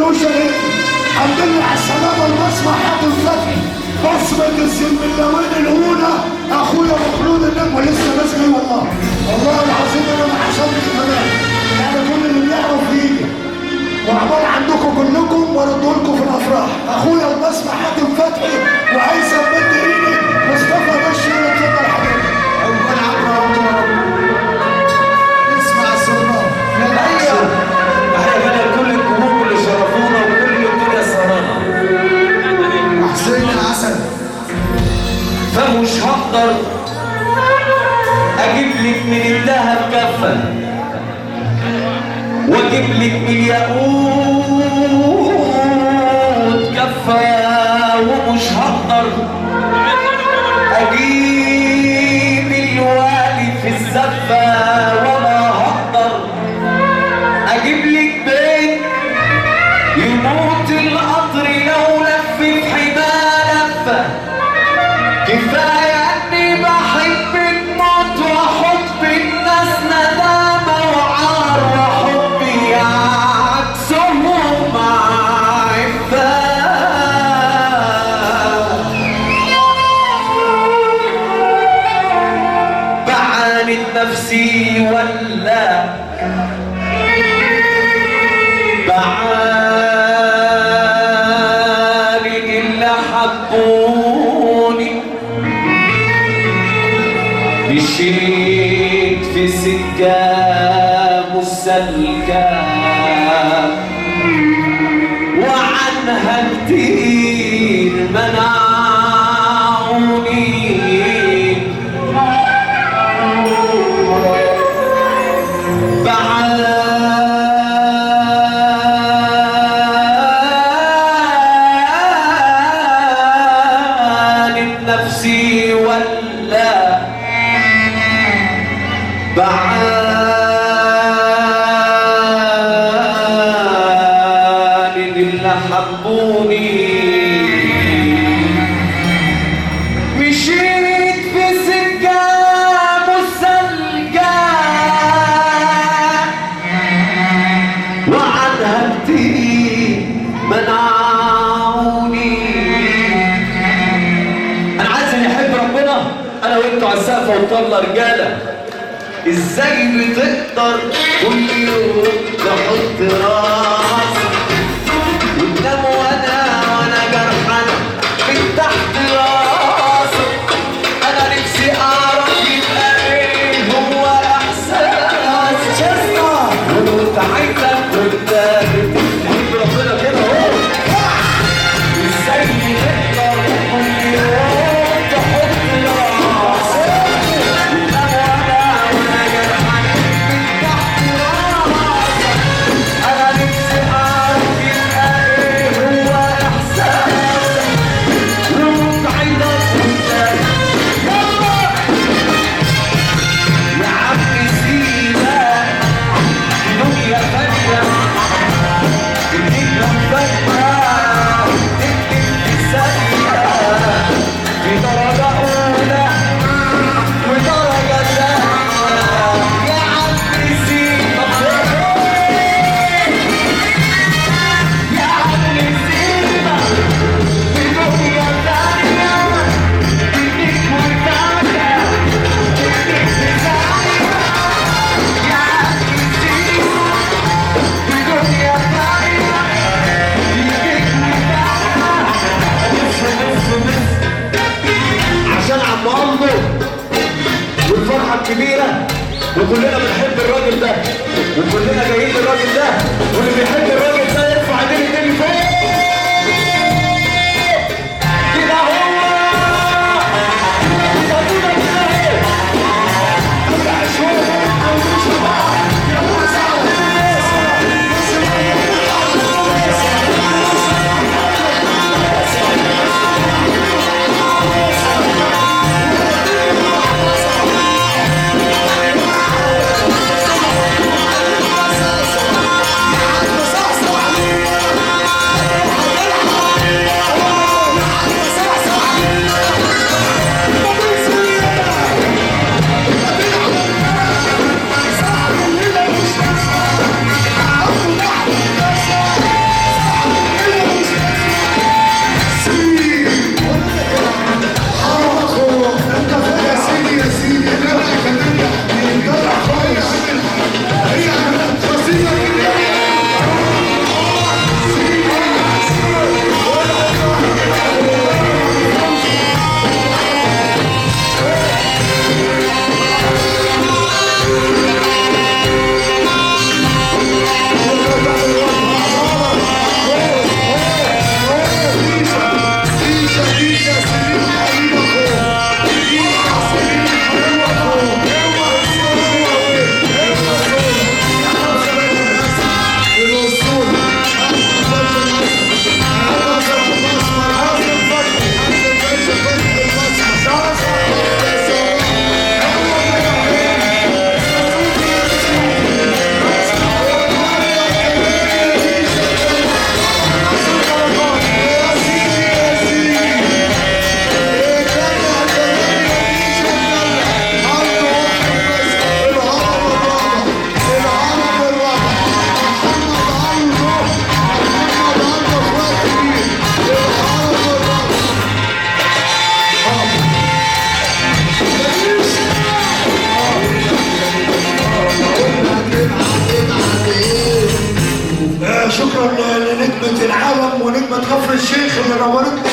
وشريك. الحمد لله على السلامة المسمع حاتم فتحي بصمة الزملاوين الأولى أخويا مخلود النجم ولسه ناس جاي والله. والله العظيم أنا ما حصلتش كمان. يعني كل اللي بيعرف يجي. وعمال عندكم كلكم وردوا لكم في الأفراح. أخويا المسمع حاتم فتحي وهيثم بن ريني مصطفى بشير اتفضل حبيبي. أول عبر اسمع السلطان. تحية لكل الجمهور اللي شرفونا وكل الدنيا سهرانا. حسين العسل. فمش هقدر اجيب لك من الذهب كفة واجيب لك من الياقوت كفة، ومش هقدر اجيب الوالي في الزفة، ولا هقدر اجيب لك بيت يموت القطر لو لف في حماه لفة. كفاية اني بحبك موت وحب الناس ندامة وعار وحبي عكسهم عفاه. بعاند نفسي ولا بعاند اللي حبوني. مشيت في سكة مسلكة وعنها كتير منعوني. بعاند نفسي ولا بعاند اللي حبوني. مشيت في سكة مسلكة وعنها كتير منعوني. انا عايز اللي يحب ربنا انا وانتوا على السقف وطلع رجاله. ازاي بتقدر كل يوم تحط راسك وتنام وانا جرحان من تحت راسك؟ انا نفسي اعرف يبقى ايه هو احساسك وانت عايزك وانت بتحب ربنا كده اهو. ازاي بتقدر كل يوم تحط راسك كبيرة وكلنا بنحب الراجل ده وكلنا جايين للراجل ده، واللي بيحب الراجل ده يرفع ايديه التاني فوق كده. هو كفر الشيخ اللي نورتنا